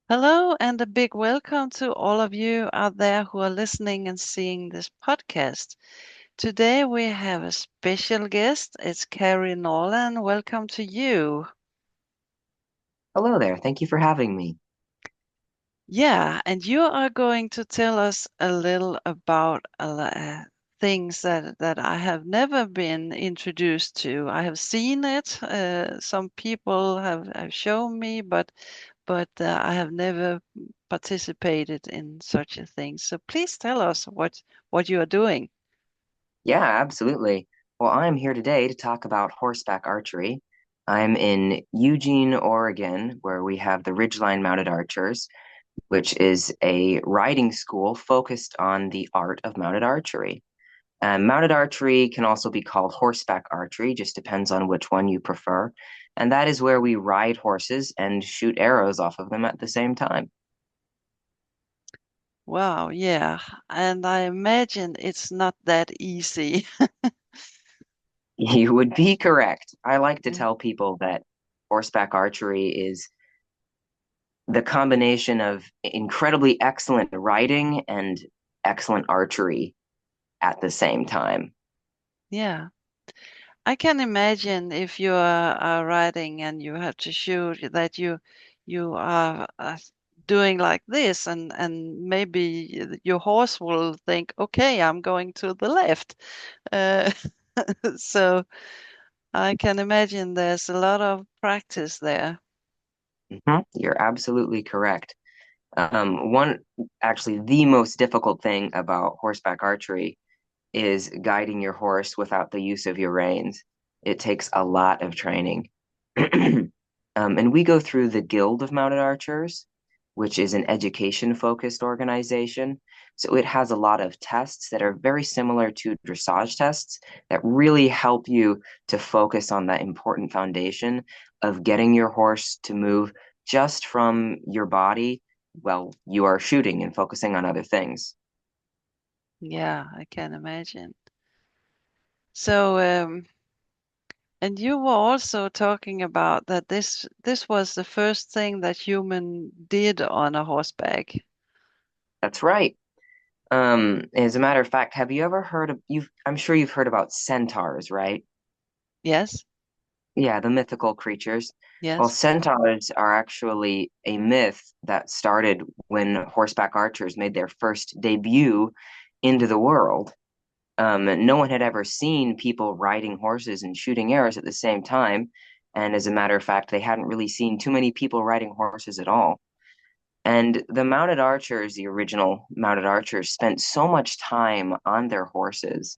Hello, and a big welcome to all of you out there who are listening and seeing this podcast. Today we have a special guest. It's Carey Norland. Welcome to you. Hello there. Thank you for having me. Yeah, and you are going to tell us a little about things that I have never been introduced to. I have seen it. Some people have shown me, but I have never participated in such a thing. So please tell us what you are doing. Yeah, absolutely. Well, I'm here today to talk about horseback archery. I'm in Eugene, Oregon, where we have the Ridgeline Mounted Archers, which is a riding school focused on the art of mounted archery. Mounted archery can also be called horseback archery, just depends on which one you prefer. And that is where we ride horses and shoot arrows off of them at the same time. Wow, yeah. And I imagine it's not that easy. You would be correct. I like to Yeah. tell people that horseback archery is the combination of incredibly excellent riding and excellent archery at the same time. Yeah. I can imagine if you are riding and you have to shoot that you are doing like this and maybe your horse will think, okay, I'm going to the left. Uh, so I can imagine there's a lot of practice there. Mhm. You're absolutely correct. One, actually, the most difficult thing about horseback archery is guiding your horse without the use of your reins. It takes a lot of training. And we go through the Guild of Mounted Archers, which is an education-focused organization. So it has a lot of tests that are very similar to dressage tests that really help you to focus on that important foundation of getting your horse to move just from your body while you are shooting and focusing on other things. Yeah, I can imagine. So, and you were also talking about that this was the first thing that human did on a horseback. That's right. As a matter of fact, have you ever heard of I'm sure you've heard about centaurs, right? Yes, Yeah, the mythical creatures. Well, yes. centaurs are actually a myth that started when horseback archers made their first debut into the world. No one had ever seen people riding horses and shooting arrows at the same time. And as a matter of fact, they hadn't really seen too many people riding horses at all. And the mounted archers, the original mounted archers, spent so much time on their horses.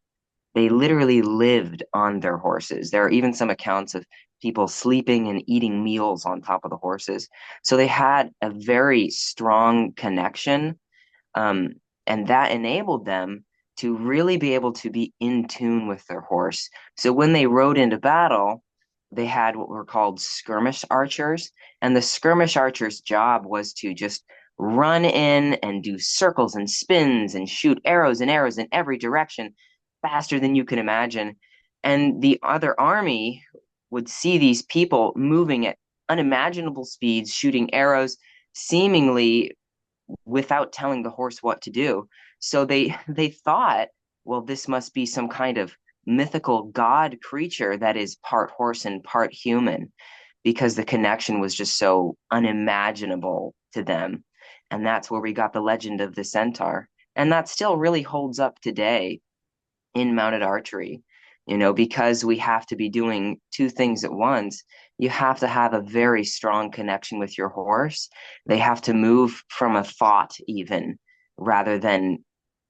They literally lived on their horses. There are even some accounts of people sleeping and eating meals on top of the horses. So they had a very strong connection, um, and that enabled them to really be able to be in tune with their horse. So when they rode into battle, they had what were called skirmish archers, and the skirmish archer's job was to just run in and do circles and spins and shoot arrows in every direction faster than you can imagine. And the other army would see these people moving at unimaginable speeds, shooting arrows seemingly without telling the horse what to do. So they thought, well, this must be some kind of mythical god creature that is part horse and part human, because the connection was just so unimaginable to them. And that's where we got the legend of the centaur. And that still really holds up today in mounted archery, because we have to be doing two things at once. You have to have a very strong connection with your horse. They have to move from a thought, even rather than,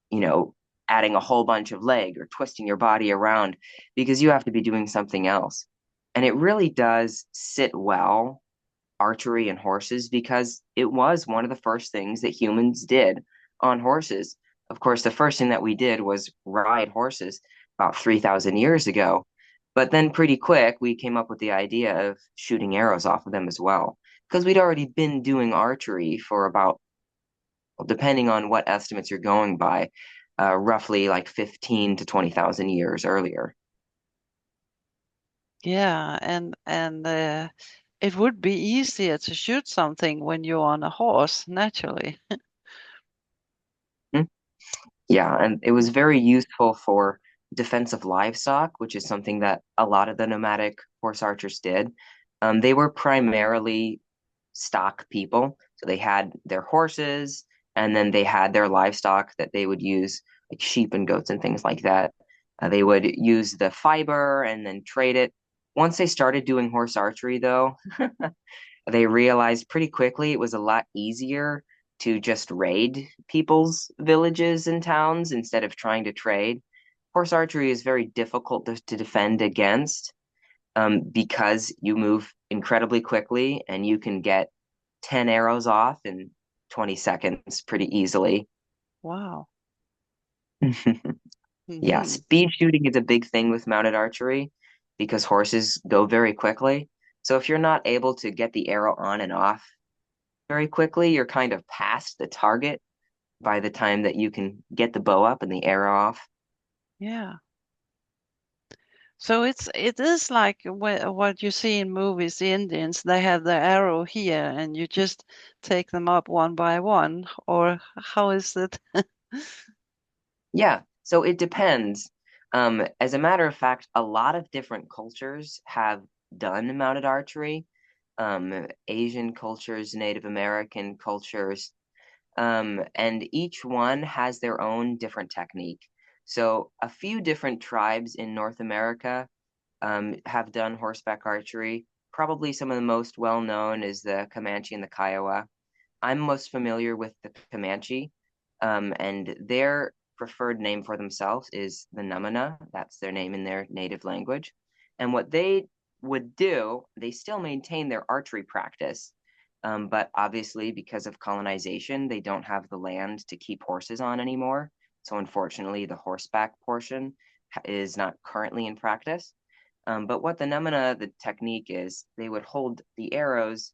you know, adding a whole bunch of leg or twisting your body around, because you have to be doing something else. And it really does sit well, archery and horses, because it was one of the first things that humans did on horses. Of course, the first thing that we did was ride horses about 3,000 years ago. But then pretty quick, we came up with the idea of shooting arrows off of them as well, because we'd already been doing archery for about, well, depending on what estimates you're going by, roughly like 15 to 20,000 years earlier. Yeah, and it would be easier to shoot something when you're on a horse, naturally. Hmm? Yeah, and it was very useful for defense of livestock, which is something that a lot of the nomadic horse archers did. They were primarily stock people, so they had their horses, and then they had their livestock that they would use, like sheep and goats and things like that. They would use the fiber and then trade it. Once they started doing horse archery, though, they realized pretty quickly it was a lot easier to just raid people's villages and towns instead of trying to trade. Horse archery is very difficult to defend against, because you move incredibly quickly and you can get 10 arrows off in 20 seconds pretty easily. Wow. Yeah, Hmm. speed shooting is a big thing with mounted archery because horses go very quickly. So if you're not able to get the arrow on and off very quickly, you're kind of past the target by the time that you can get the bow up and the arrow off. Yeah. So it is like what you see in movies, the Indians, they have their arrow here and you just take them up one by one, or how is it? Yeah, so it depends. As a matter of fact, a lot of different cultures have done mounted archery. Asian cultures, Native American cultures, and each one has their own different technique. So a few different tribes in North America have done horseback archery. Probably some of the most well known is the Comanche and the Kiowa. I'm most familiar with the Comanche, and their preferred name for themselves is the Numina. That's their name in their native language. And what they would do, they still maintain their archery practice, but obviously, because of colonization, they don't have the land to keep horses on anymore. So, unfortunately, the horseback portion is not currently in practice. But what the Numina, the technique is, they hold the arrows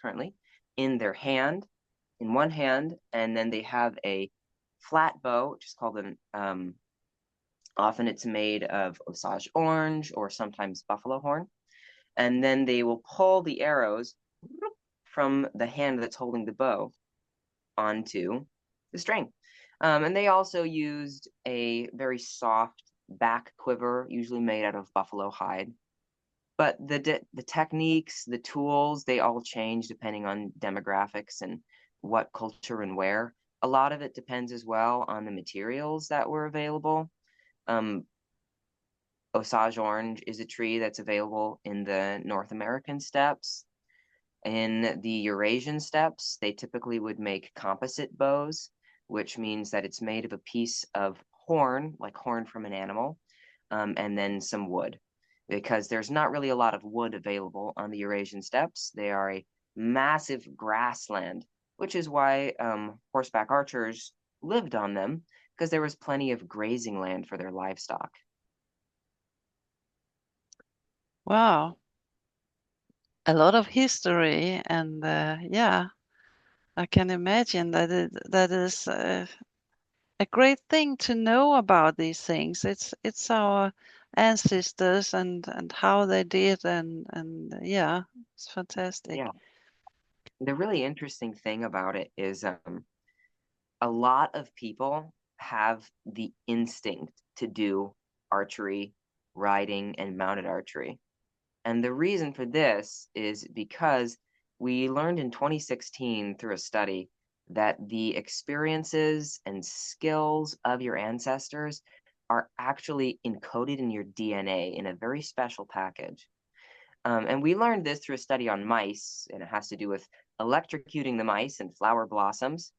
currently in their hand, in one hand, and then they have a flat bow, which is called often it's made of Osage orange or sometimes buffalo horn. And then they will pull the arrows from the hand that's holding the bow onto the string. And they also used a very soft back quiver, usually made out of buffalo hide. But the techniques, the tools, they all change depending on demographics and what culture and where. A lot of it depends as well on the materials that were available. Um, Osage orange is a tree that's available in the North American steppes. In the Eurasian steppes, they typically would make composite bows, which means that it's made of a piece of horn, like horn from an animal, and then some wood. Because there's not really a lot of wood available on the Eurasian steppes. They are a massive grassland, which is why horseback archers lived on them, because there was plenty of grazing land for their livestock. Wow. A lot of history, and yeah, I can imagine that is a great thing to know about these things. It's our ancestors and how they did, and yeah, it's fantastic. Yeah. The really interesting thing about it is a lot of people have the instinct to do archery, riding, and mounted archery. And the reason for this is because we learned in 2016 through a study that the experiences and skills of your ancestors are actually encoded in your DNA in a very special package. And we learned this through a study on mice, and it has to do with electrocuting the mice and flower blossoms.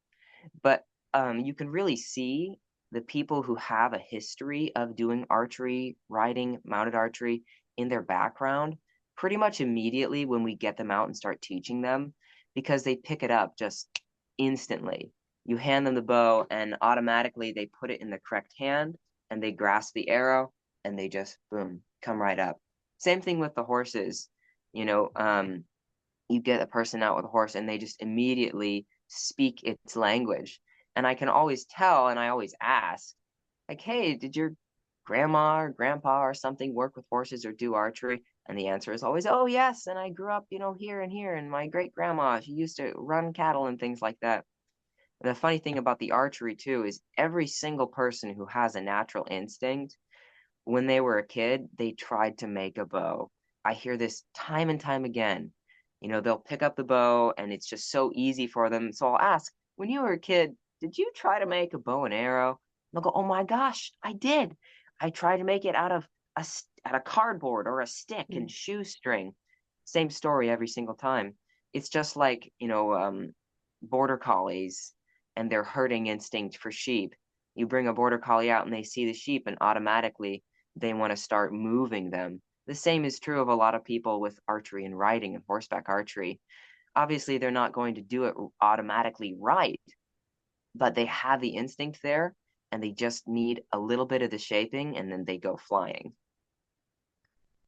But you can really see the people who have a history of doing archery, riding, mounted archery in their background pretty much immediately when we get them out and start teaching them because they pick it up just instantly. You hand them the bow and automatically they put it in the correct hand and they grasp the arrow and they just boom, come right up. Same thing with the horses. You know, you get a person out with a horse and they just immediately speak its language. And I can always tell, and I always ask, like, hey, did your grandma or grandpa or something work with horses or do archery? And the answer is always, oh, yes. And I grew up, here and here. And my great grandma, she used to run cattle and things like that. And the funny thing about the archery, too, is every single person who has a natural instinct, when they were a kid, they tried to make a bow. I hear this time and time again. They'll pick up the bow and it's just so easy for them. So I'll ask, when you were a kid, did you try to make a bow and arrow? And they'll go, oh my gosh, I did. I tried to make it out of cardboard or a stick and Mm. shoestring. Same story every single time. It's just like, border collies and their herding instinct for sheep. You bring a border collie out and they see the sheep and automatically they want to start moving them. The same is true of a lot of people with archery and riding and horseback archery. Obviously, they're not going to do it automatically right, but they have the instinct there and they just need a little bit of the shaping and then they go flying.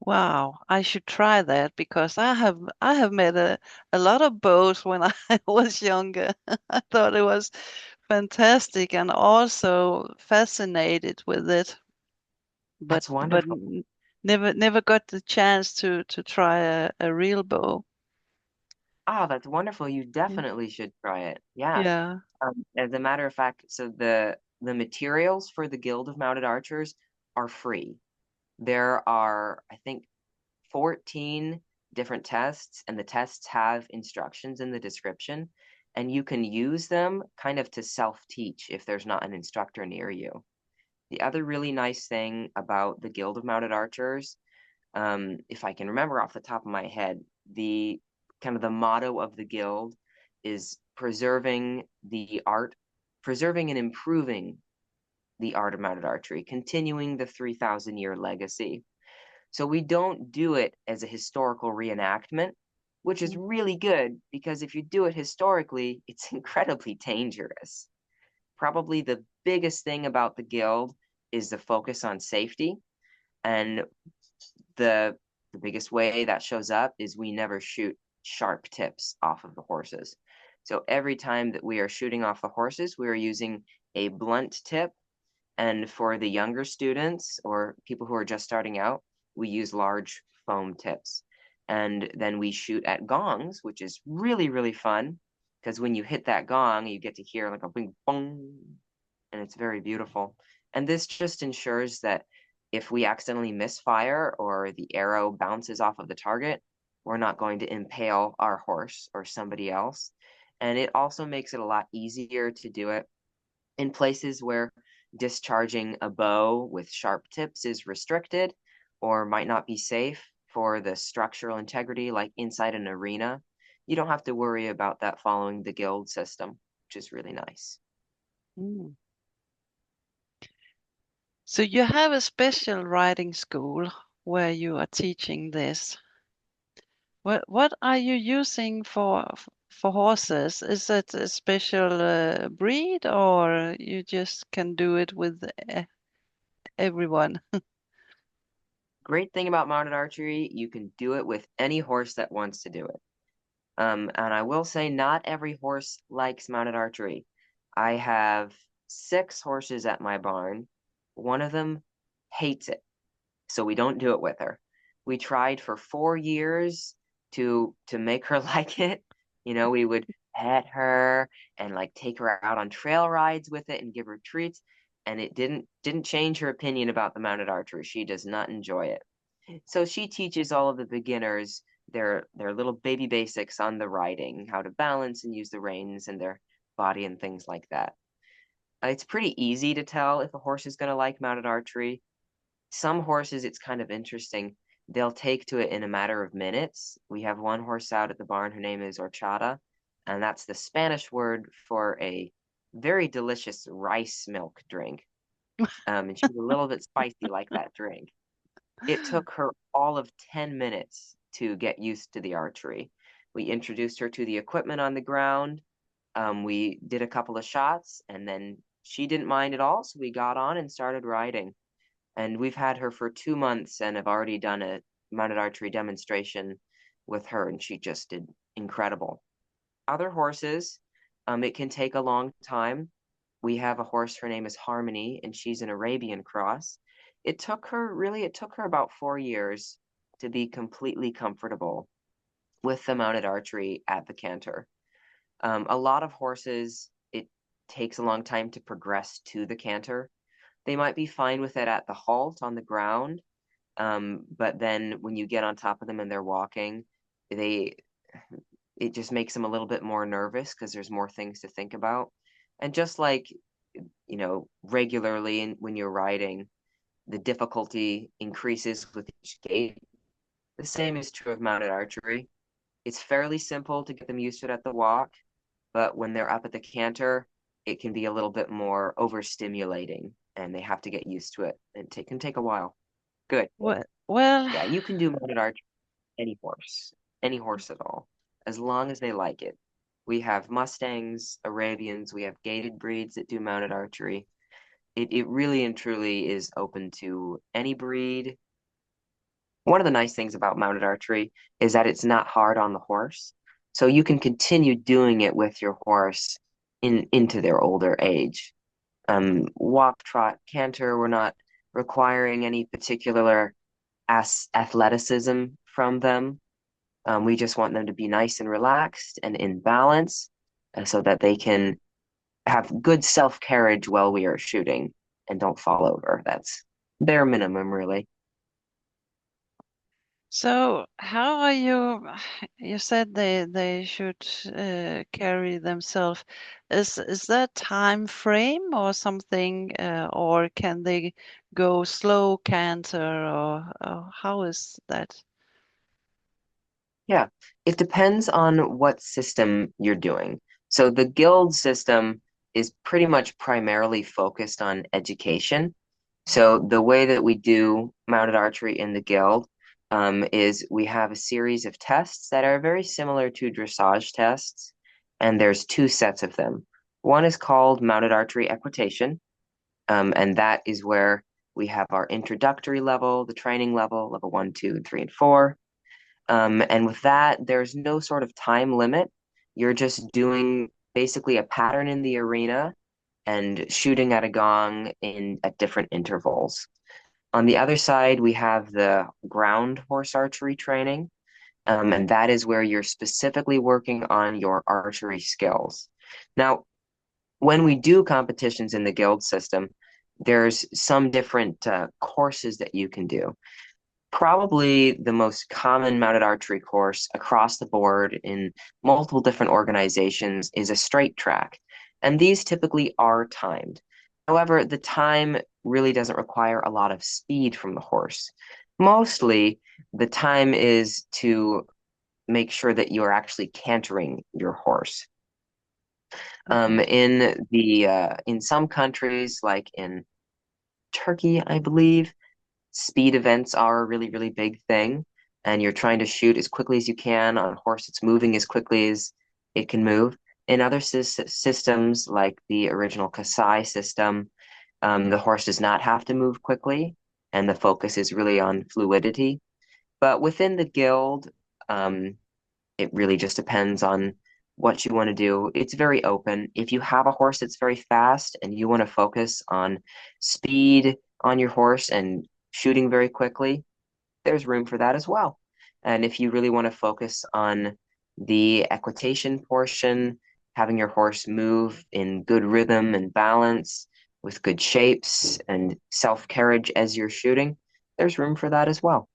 Wow, I should try that because I have made a lot of bows when I was younger. I thought it was fantastic and also fascinated with it, but That's but wonderful. never got the chance to try a real bow. Ah, that's wonderful. You Yeah. definitely should try it. Yeah. Yeah. As a matter of fact, so the materials for the Guild of Mounted Archers are free. There are, I think, 14 different tests, and the tests have instructions in the description, and you can use them kind of to self-teach if there's not an instructor near you. The other really nice thing about the Guild of Mounted Archers, if I can remember off the top of my head, the kind of the motto of the guild is preserving and improving the art of mounted archery, continuing the 3,000-year legacy. So we don't do it as a historical reenactment, which is Mm. really good because if you do it historically, it's incredibly dangerous. Probably the biggest thing about the guild is the focus on safety. And the the biggest way that shows up is we never shoot sharp tips off of the horses. So every time that we are shooting off the horses, we are using a blunt tip. And for the younger students or people who are just starting out, we use large foam tips. And then we shoot at gongs, which is really, really fun because when you hit that gong, you get to hear like a bing bong, and it's very beautiful. And this just ensures that if we accidentally misfire or the arrow bounces off of the target, we're not going to impale our horse or somebody else. And it also makes it a lot easier to do it in places where discharging a bow with sharp tips is restricted or might not be safe for the structural integrity, like inside an arena. You don't have to worry about that following the guild system, which is really nice. Mm. So you have a special riding school where you are teaching this. What are you using for horses? Is it a special breed, or you just can do it with everyone? Great thing about mounted archery, you can do it with any horse that wants to do it. And I will say, not every horse likes mounted archery. I have 6 horses at my barn. One of them hates it, so we don't do it with her. We tried for 4 years to make her like it. We would pet her and like take her out on trail rides with it and give her treats, and it didn't change her opinion about the mounted archery. She does not enjoy it. So she teaches all of the beginners their little baby basics on the riding, how to balance and use the reins and their body and things like that. It's pretty easy to tell if a horse is going to like mounted archery. Some horses, it's kind of interesting. They'll take to it in a matter of minutes. We have one horse out at the barn. Her name is Horchata, and that's the Spanish word for a very delicious rice milk drink. And she's a little bit spicy like that drink. It took her all of 10 minutes to get used to the archery. We introduced her to the equipment on the ground. We did a couple of shots, and then she didn't mind at all. So we got on and started riding. And we've had her for 2 months and have already done a mounted archery demonstration with her, and she just did incredible. Other horses, it can take a long time. We have a horse, her name is Harmony, and she's an Arabian cross. It took her about 4 years to be completely comfortable with the mounted archery at the canter. A lot of horses, it takes a long time to progress to the canter. They might be fine with it at the halt on the ground, but then when you get on top of them and they're walking, they it just makes them a little bit more nervous because there's more things to think about. And just like, regularly when you're riding, the difficulty increases with each gait. The same is true of mounted archery. It's fairly simple to get them used to it at the walk, but when they're up at the canter, it can be a little bit more overstimulating and they have to get used to it. It can take a while. Good. Well, Yeah, you can do mounted archery any horse at all, as long as they like it. We have Mustangs, Arabians, we have gaited breeds that do mounted archery. It really and truly is open to any breed. One of the nice things about mounted archery is that it's not hard on the horse. So you can continue doing it with your horse into their older age. Walk, trot, canter, we're not requiring any particular athleticism from them. We just want them to be nice and relaxed and in balance so that they can have good self-carriage while we are shooting and don't fall over. That's bare minimum, really. so how are you? You said they should carry themselves. Is that time frame or something, or can they go slow canter, or how is that? Yeah, it depends on what system you're doing. So the guild system is pretty much primarily focused on education. So the way that we do mounted archery in the guild is we have a series of tests that are very similar to dressage tests, and there's two sets of them. One is called mounted archery equitation, and that is where we have our introductory level, the training level, level one, two, three, and four. And with that, there's no sort of time limit. You're just doing basically a pattern in the arena and shooting at a gong in at different intervals. On the other side, we have the ground horse archery training, and that is where you're specifically working on your archery skills. Now, when we do competitions in the guild system, there's some different courses that you can do. Probably the most common mounted archery course across the board in multiple different organizations is a straight track, and these typically are timed. However, the time really doesn't require a lot of speed from the horse. Mostly, the time is to make sure that you are actually cantering your horse. Okay. In some countries, like in Turkey, I believe, speed events are a really, really big thing, and you're trying to shoot as quickly as you can on a horse that's moving as quickly as it can move. In other systems, like the original Kasai system, the horse does not have to move quickly, and the focus is really on fluidity. But within the guild, um, it really just depends on what you want to do. It's very open. If you have a horse that's very fast and you want to focus on speed on your horse and shooting very quickly, there's room for that as well. And if you really want to focus on the equitation portion, having your horse move in good rhythm and balance with good shapes and self-carriage as you're shooting, there's room for that as well.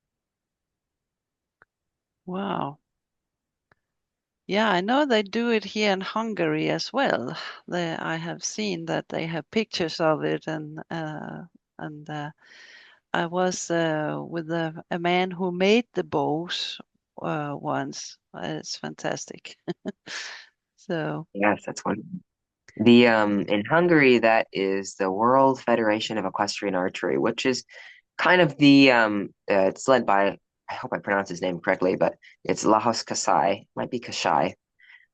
Wow. Yeah, I know they do it here in Hungary as well. I have seen that they have pictures of it, and I was with a man who made the bows once. It's fantastic. So, Yes, that's one. The in Hungary, that is the World Federation of Equestrian Archery, which is kind of it's led by, I hope I pronounce his name correctly, but it's Lajos Kasai, might be Kashai,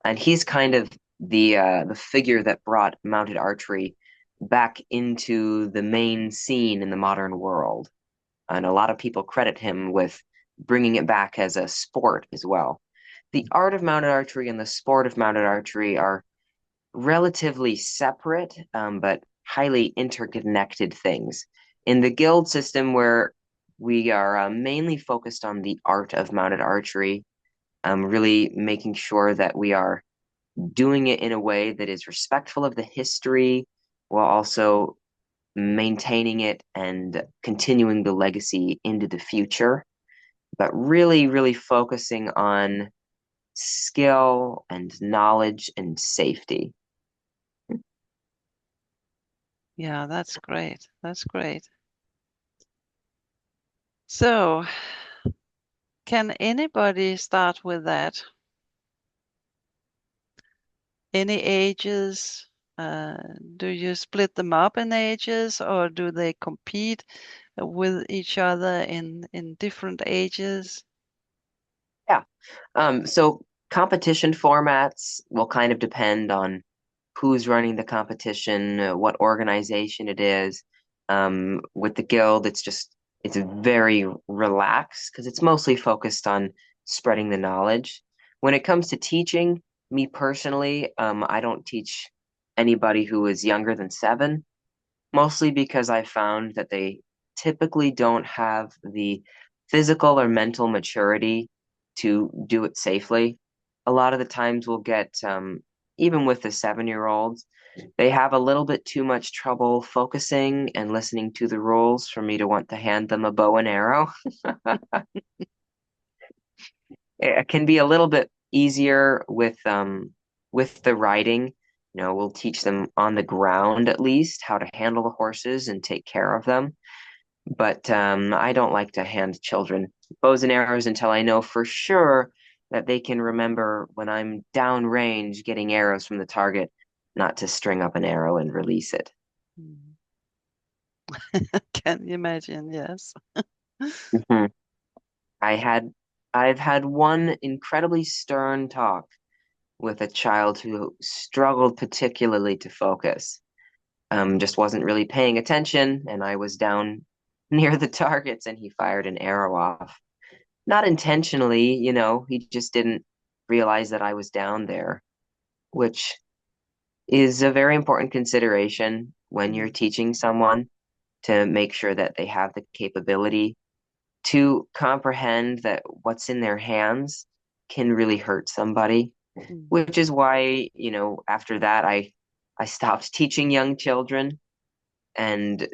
and he's kind of the figure that brought mounted archery back into the main scene in the modern world, and a lot of people credit him with bringing it back as a sport as well. The art of mounted archery and the sport of mounted archery are relatively separate, but highly interconnected things. In the guild system, where We are mainly focused on the art of mounted archery, really making sure that we are doing it in a way that is respectful of the history while also maintaining it and continuing the legacy into the future, but really, really focusing on skill and knowledge and safety. Yeah, that's great. That's great. So, can anybody start with that? Any ages? Uh, do you split them up in ages, or do they compete with each other in different ages? Yeah. So competition formats will kind of depend on who's running the competition, what organization it is. With the guild, it's very relaxed because it's mostly focused on spreading the knowledge. When it comes to teaching, me personally, I don't teach anybody who is younger than 7, mostly because I found that they typically don't have the physical or mental maturity to do it safely. A lot of the times we'll get, even with the 7-year-olds, they have a little bit too much trouble focusing and listening to the rules for me to want to hand them a bow and arrow. It can be a little bit easier with the riding. We'll teach them on the ground at least how to handle the horses and take care of them. But I don't like to hand children bows and arrows until I know for sure that they can remember when I'm downrange getting arrows from the target, not to string up an arrow and release it. Mm. Can you imagine? Yes. Mhm. I had I've had one incredibly stern talk with a child who struggled particularly to focus. Just wasn't really paying attention, and I was down near the targets, and he fired an arrow off. Not intentionally, he just didn't realize that I was down there, which is a very important consideration when you're Mm. teaching someone to make sure that they have the capability to comprehend that what's in their hands can really hurt somebody, Mm. which is why, after that I stopped teaching young children, and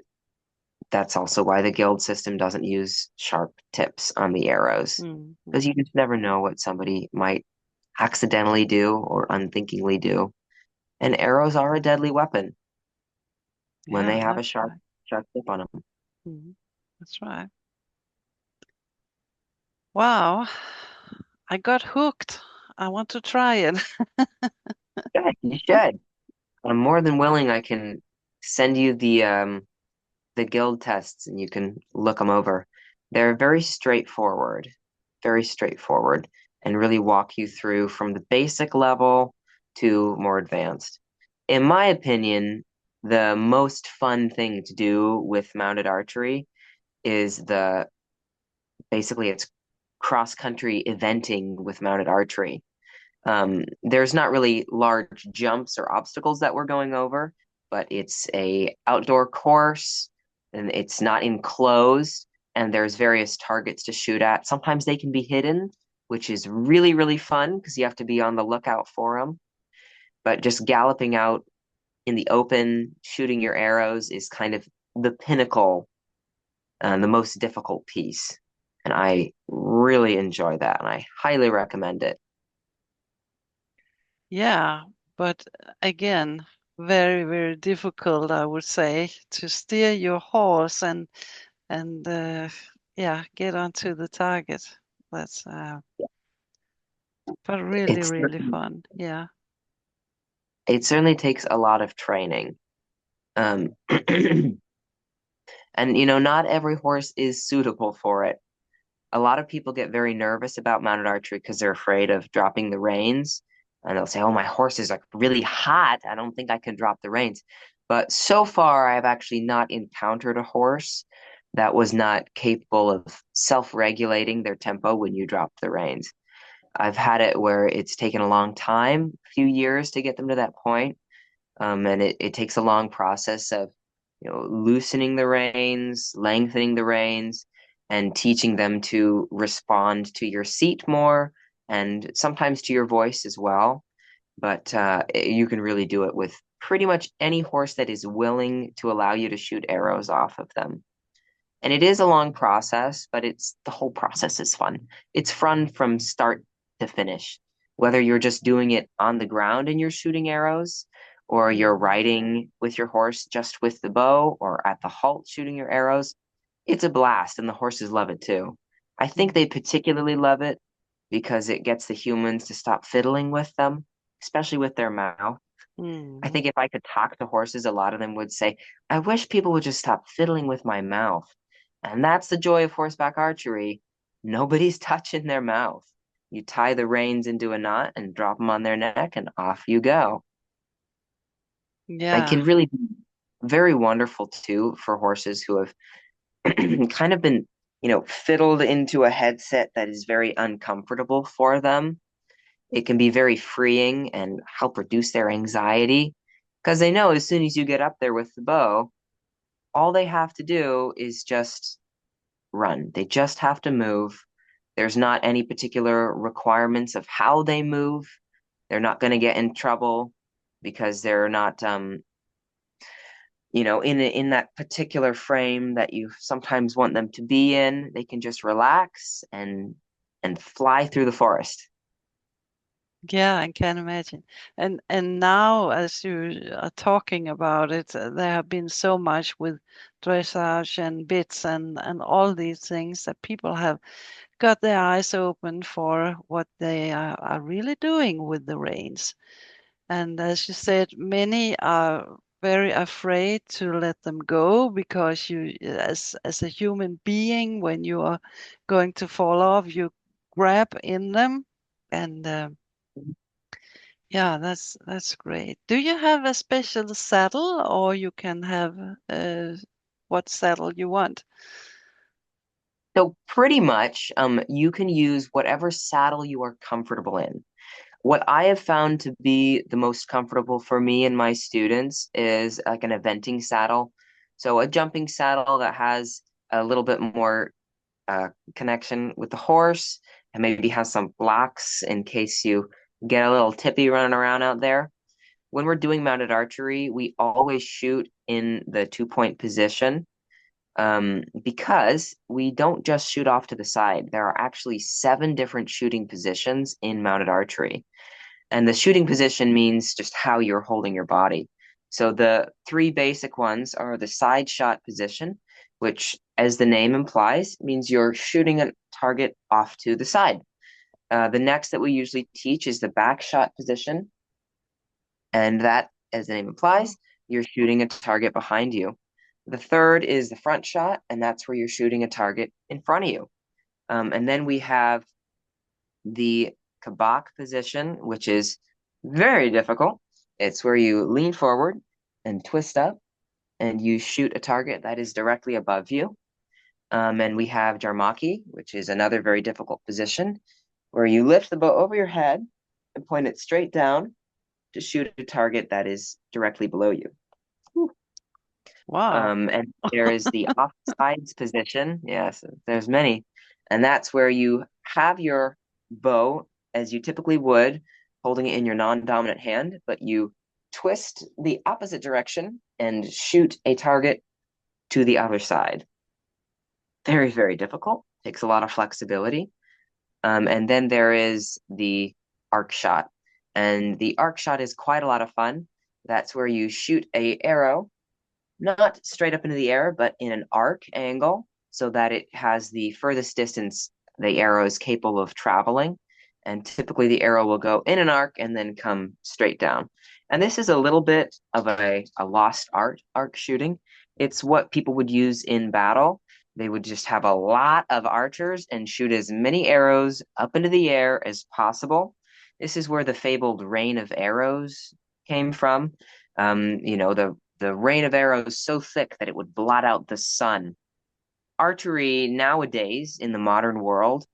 that's also why the guild system doesn't use sharp tips on the arrows, Mm. because Mm. you just never know what somebody might accidentally do or unthinkingly do. And arrows are a deadly weapon when Yeah, they have a that's sharp right. sharp tip on them. Mm. That's right. Wow. I got hooked. I want to try it. Yeah, you should. I'm more than willing. I can send you the guild tests and you can look them over. They're very straightforward, and really walk you through from the basic level to more advanced. In my opinion, the most fun thing to do with mounted archery is the basically it's cross country eventing with mounted archery. There's not really large jumps or obstacles that we're going over, but it's a outdoor course and it's not enclosed, and there's various targets to shoot at. Sometimes they can be hidden, which is really, really fun because you have to be on the lookout for them. But just galloping out in the open, shooting your arrows is kind of the pinnacle, the most difficult piece. And I really enjoy that, and I highly recommend it. Yeah, but again, very, very difficult, I would say, to steer your horse and yeah, get onto the target. That's but really, It's really fun. Yeah. it certainly takes a lot of training. And not every horse is suitable for it. A lot of people get very nervous about mounted archery because they're afraid of dropping the reins. And they'll say, "Oh, my horse is like really hot. I don't think I can drop the reins." But so far, I've actually not encountered a horse that was not capable of self-regulating their tempo when you drop the reins. I've had it where it's taken a long time, a few years to get them to that point. And it takes a long process of, loosening the reins, lengthening the reins, and teaching them to respond to your seat more and sometimes to your voice as well. But you can really do it with pretty much any horse that is willing to allow you to shoot arrows off of them. And it is a long process, but it's the whole process is fun. It's fun from start to finish. Whether you're just doing it on the ground and you're shooting arrows, or you're Mm. riding with your horse just with the bow, or at the halt shooting your arrows, it's a blast, and the horses love it too. I think Mm. they particularly love it because it gets the humans to stop fiddling with them, especially with their mouth. I Mm. think if I could talk to horses, a lot of them would say, I wish people would just stop fiddling with my mouth. And that's the joy of horseback archery. Nobody's touching their mouth. You tie the reins into a knot and drop them on their neck, and off you go. It Yeah. can really be very wonderful too for horses who have kind of been, fiddled into a headset that is very uncomfortable for them. It can be very freeing and help reduce their anxiety because they know as soon as you get up there with the bow, all they have to do is just run. They just have to move. There's not any particular requirements of how they move. They're not going to get in trouble because they're not, in that particular frame that you sometimes want them to be in. They can just relax and fly through the forest. Yeah, I can imagine. And now, as you are talking about it, there have been so much with dressage and bits and all these things that people have got their eyes open for what they are really doing with the reins. And as you said, many are very afraid to let them go because you, as a human being, when you are going to fall off, you grab in them and. Yeah, that's great. Do you have a special saddle, or you can have what saddle you want? So pretty much, you can use whatever saddle you are comfortable in. What I have found to be the most comfortable for me and my students is like an eventing saddle. So a jumping saddle that has a little bit more connection with the horse and maybe has some blocks in case you get a little tippy running around out there. When we're doing mounted archery, we always shoot in the 2 point position because we don't just shoot off to the side. There are actually 7 different shooting positions in mounted archery. And the shooting position means just how you're holding your body. So the three basic ones are the side shot position, which, as the name implies, means you're shooting a target off to the side. The next that we usually teach is the back shot position, and that, as the name implies, you're shooting a target behind you. The third is the front shot, and that's where you're shooting a target in front of you. And then we have the kabak position, which is very difficult. It's where you lean forward and twist up, and you shoot a target that is directly above you. And we have jarmaki, which is another very difficult position, where you lift the bow over your head and point it straight down to shoot a target that is directly below you. Wow. And there is the offsides position. Yes, there's many. And that's where you have your bow as you typically would, holding it in your non-dominant hand, but you twist the opposite direction and shoot a target to the other side. Very, very difficult. Takes a lot of flexibility. And then there is the arc shot. And the arc shot is quite a lot of fun. That's where you shoot a arrow not straight up into the air, but in an arc angle so that it has the furthest distance the arrow is capable of traveling. And typically the arrow will go in an arc and then come straight down. And this is a little bit of a lost art, arc shooting. It's what people would use in battle. They would just have a lot of archers and shoot as many arrows up into the air as possible. This is where the fabled rain of arrows came from. The rain of arrows so thick that it would blot out the sun. Archery nowadays in the modern world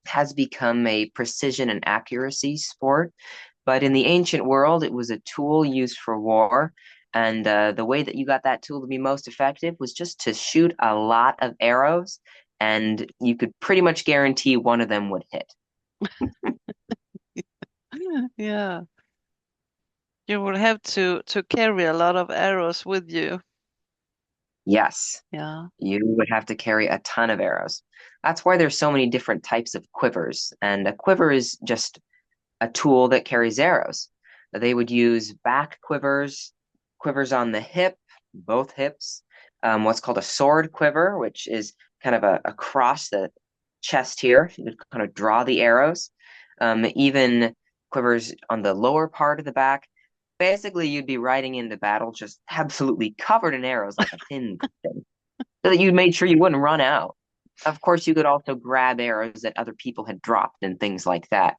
has become a precision and accuracy sport, but in the ancient world, it was a tool used for war. And the way that you got that tool to be most effective was just to shoot a lot of arrows and you could pretty much guarantee one of them would hit. Yeah. You will have to carry a lot of arrows with you. Yes, Yeah. you would have to carry a ton of arrows. That's why there's so many different types of quivers. And a quiver is just a tool that carries arrows. They would use back quivers, quivers on the hip, both hips, what's called a sword quiver, which is kind of across the chest here. You would kind of draw the arrows. Even quivers on the lower part of the back. Basically, you'd be riding into battle just absolutely covered in arrows like a pin cushion, so that you made sure you wouldn't run out. Of course, you could also grab arrows that other people had dropped and things like that.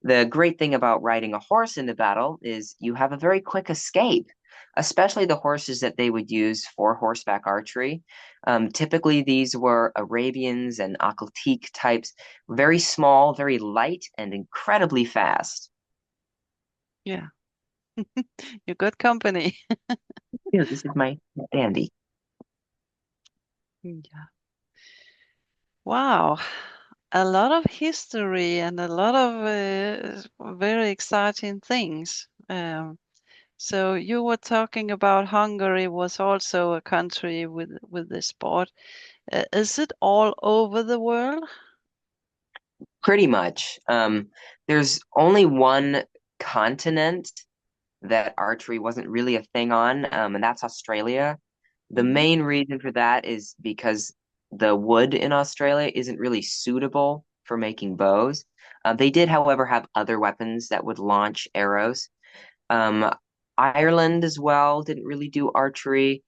The great thing about riding a horse into battle is you have a very quick escape, especially the horses that they would use for horseback archery. Typically, these were Arabians and Akhal types, very small, very light, and incredibly fast. Yeah. You got company. Here, this is my dandy. Yeah. Wow. A lot of history and a lot of very exciting things. So you were talking about Hungary was also a country with this sport. Is it all over the world? Pretty much. There's only one continent that archery wasn't really a thing on, and that's Australia. The Hmm. main reason for that is because the wood in Australia isn't really suitable for making bows. They did, however, have other weapons that would launch arrows. Um, Ireland as well didn't really do archery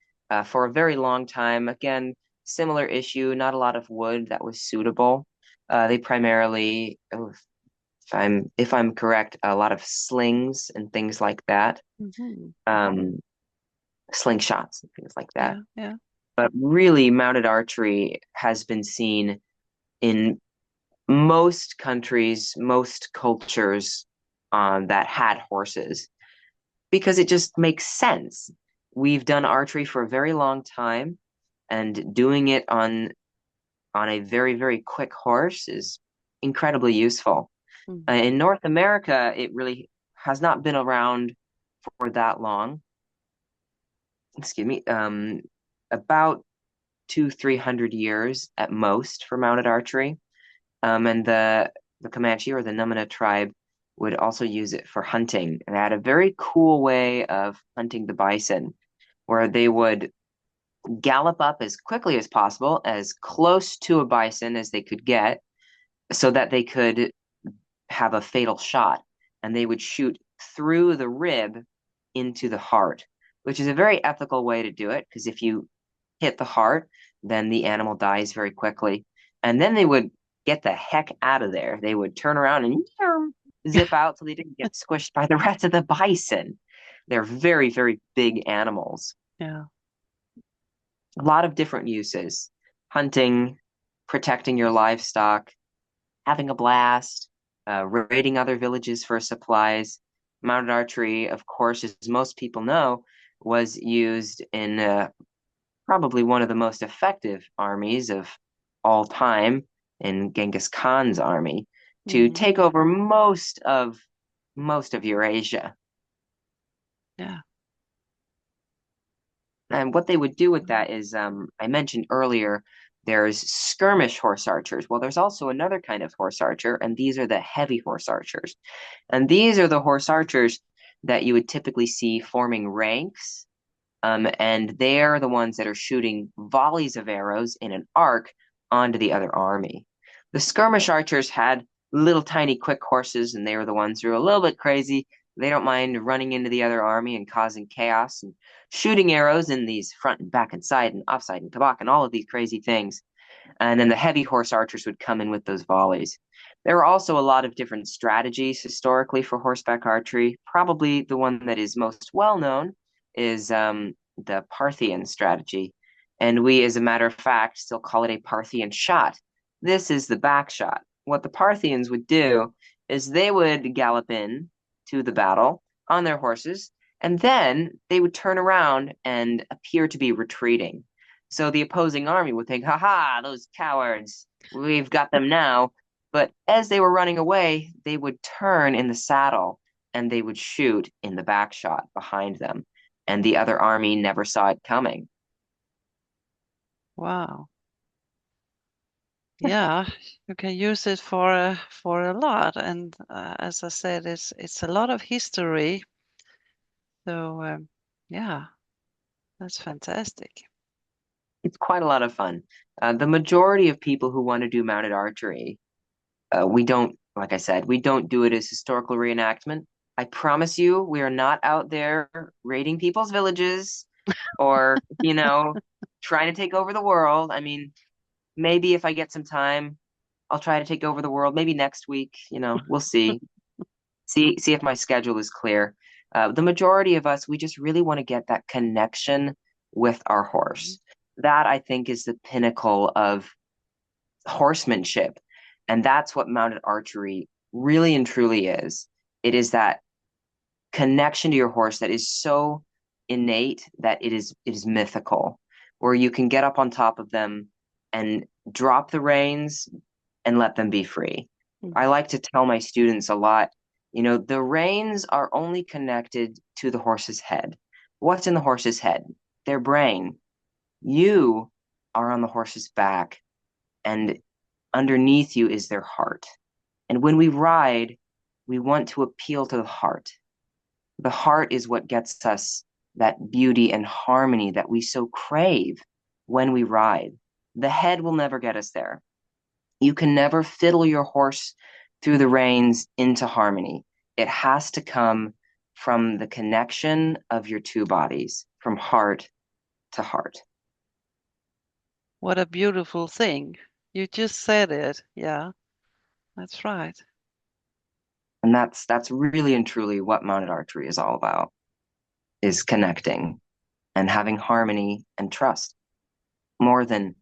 for a very long time. Again, similar issue, not a lot of wood that was suitable. They primarily, if I'm correct, a lot of slings and things like that, Hmm. um, slingshots and things like that. Yeah, yeah. But really, mounted archery has been seen in most countries, most cultures that had horses because it just makes sense. We've done archery for a very long time, and doing it on a very, very quick horse is incredibly useful. Hmm. In North America, it really has not been around for that long. Excuse me. About 300 years at most for mounted archery. And the Comanche or the Numina tribe would also use it for hunting. And they had a very cool way of hunting the bison, where they would gallop up as quickly as possible, as close to a bison as they could get, so that they could have a fatal shot. And they would shoot through the rib into the heart, which is a very ethical way to do it, because if you hit the heart, then the animal dies very quickly. And then they would get the heck out of there. They would turn around and zip out so they didn't get squished by the rest of the bison. They're very, very big animals. Yeah. A lot of different uses: hunting, protecting your livestock, having a blast, raiding other villages for supplies. Mounted archery, of course, as most people know, was used in probably one of the most effective armies of all time in Genghis Khan's army to Hmm. take over most of Eurasia. Yeah. And what they would do with that is, I mentioned earlier, there's skirmish horse archers. Well, there's also another kind of horse archer, and these are the heavy horse archers. And these are the horse archers that you would typically see forming ranks, and they're the ones that are shooting volleys of arrows in an arc onto the other army. The skirmish archers had little tiny quick horses, and they were the ones who were a little bit crazy. They don't mind running into the other army and causing chaos and shooting arrows in these front and back and side and offside and kabak and all of these crazy things. And then the heavy horse archers would come in with those volleys. There were also a lot of different strategies historically for horseback archery. Probably the one that is most well known is the Parthian strategy. And we, as a matter of fact, still call it a Parthian shot. This is the back shot. What the Parthians would do is they would gallop in to the battle on their horses, and then they would turn around and appear to be retreating. So the opposing army would think, ha ha, those cowards, we've got them now. But as they were running away, they would turn in the saddle and they would shoot in the back shot behind them. And the other army never saw it coming. Wow. Yeah, you can use it for a lot, and as I said, it's a lot of history. So yeah, that's fantastic. It's quite a lot of fun. The majority of people who want to do mounted archery, we don't, like I said, we don't do it as historical reenactment. I promise you, we are not out there raiding people's villages or, trying to take over the world. I mean, maybe if I get some time, I'll try to take over the world. Maybe next week, we'll see. See if my schedule is clear. The majority of us, we just really want to get that connection with our Mhm. horse. That I think is the pinnacle of horsemanship. And that's what mounted archery really and truly is. It is that connection to your horse that is so innate that it is mythical, where you can get up on top of them and drop the reins and let them be free. I Mhm. like to tell my students a lot, the reins are only connected to the horse's head. What's in the horse's head? Their brain. You are on the horse's back, and underneath you is their heart. And when we ride, we want to appeal to the heart. The heart is what gets us that beauty and harmony that we so crave when we ride. The head will never get us there. You can never fiddle your horse through the reins into harmony. It has to come from the connection of your two bodies, from heart to heart. What a beautiful thing. You just said it. Yeah, that's right. And that's really and truly what mounted archery is all about, is connecting and having harmony and trust more than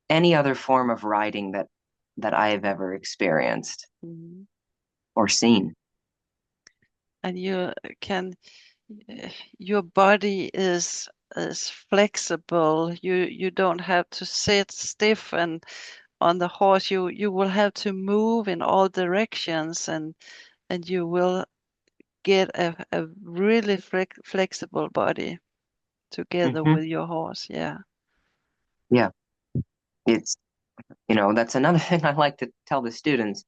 any other form of riding that I have ever experienced Mhm. or seen. And you can, uh, your body is flexible. You don't have to sit stiff and on the horse. You will have to move in all directions, and you will get a really flexible body together Hmm. with your horse. Yeah. Yeah, it's, that's another thing I like to tell the students.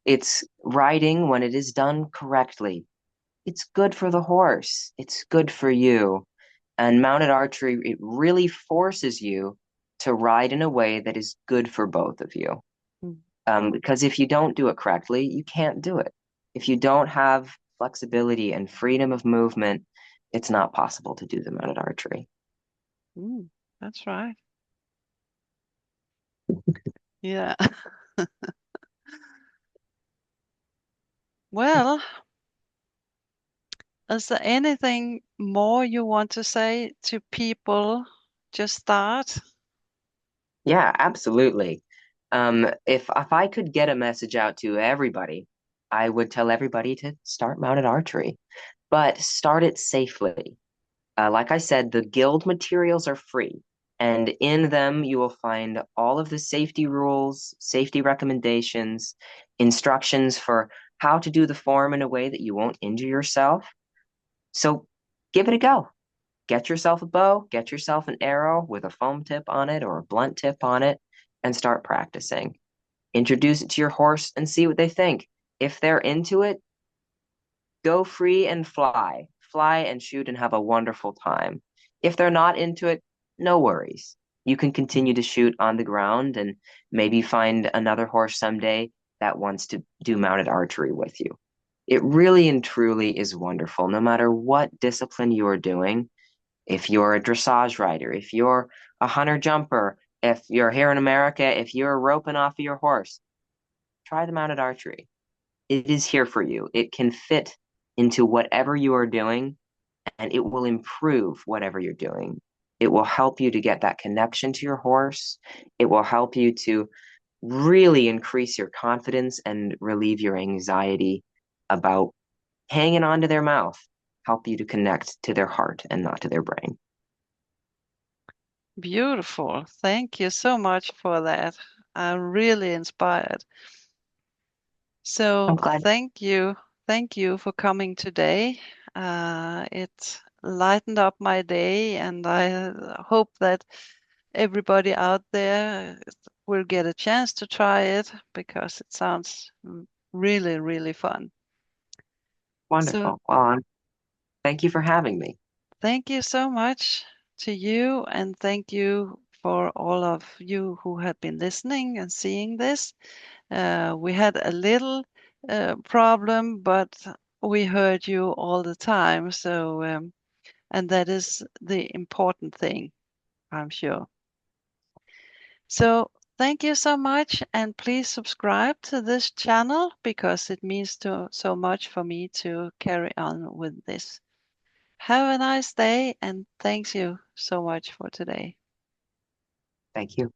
It's riding when it is done correctly. It's good for the horse. It's good for you. And mounted archery, it really forces you to ride in a way that is good for both of you. Mm. Because if you don't do it correctly, you can't do it. If you don't have flexibility and freedom of movement, it's not possible to do the mounted archery. Mm, that's right. Yeah. Well, is there anything more you want to say to people? Just start. Yeah, absolutely. If I could get a message out to everybody, I would tell everybody to start mounted archery, but start it safely. Like I said, the guild materials are free, and in them you will find all of the safety rules, safety recommendations, instructions for how to do the form in a way that you won't injure yourself. So give it a go. Get yourself a bow, get yourself an arrow with a foam tip on it or a blunt tip on it, and start practicing. Introduce it to your horse and see what they think. If they're into it, go free and fly. Fly and shoot and have a wonderful time. If they're not into it, no worries. You can continue to shoot on the ground and maybe find another horse someday that wants to do mounted archery with you. It really and truly is wonderful, no matter what discipline you are doing. If you're a dressage rider, if you're a hunter jumper, if you're here in America, if you're roping off of your horse, try the mounted archery. It is here for you. It can fit into whatever you are doing, and it will improve whatever you're doing. It will help you to get that connection to your horse. It will help you to really increase your confidence and relieve your anxiety about hanging on to their mouth, help you to connect to their heart and not to their brain. Beautiful. Thank you so much for that. I'm really inspired. I'm So glad. thank you. Thank you for coming today. It lightened up my day, and I hope that everybody out there will get a chance to try it because it sounds really, really fun. So Wonderful. Thank you for having me. thank you so much to you, and thank you for all of you who have been listening and seeing this. We had a little problem, but we heard you all the time. So, and that is the important thing, I'm sure. So, thank you so much, and please subscribe to this channel because it means so much for me to carry on with this. Have a nice day, and thanks you so much for today. Thank you.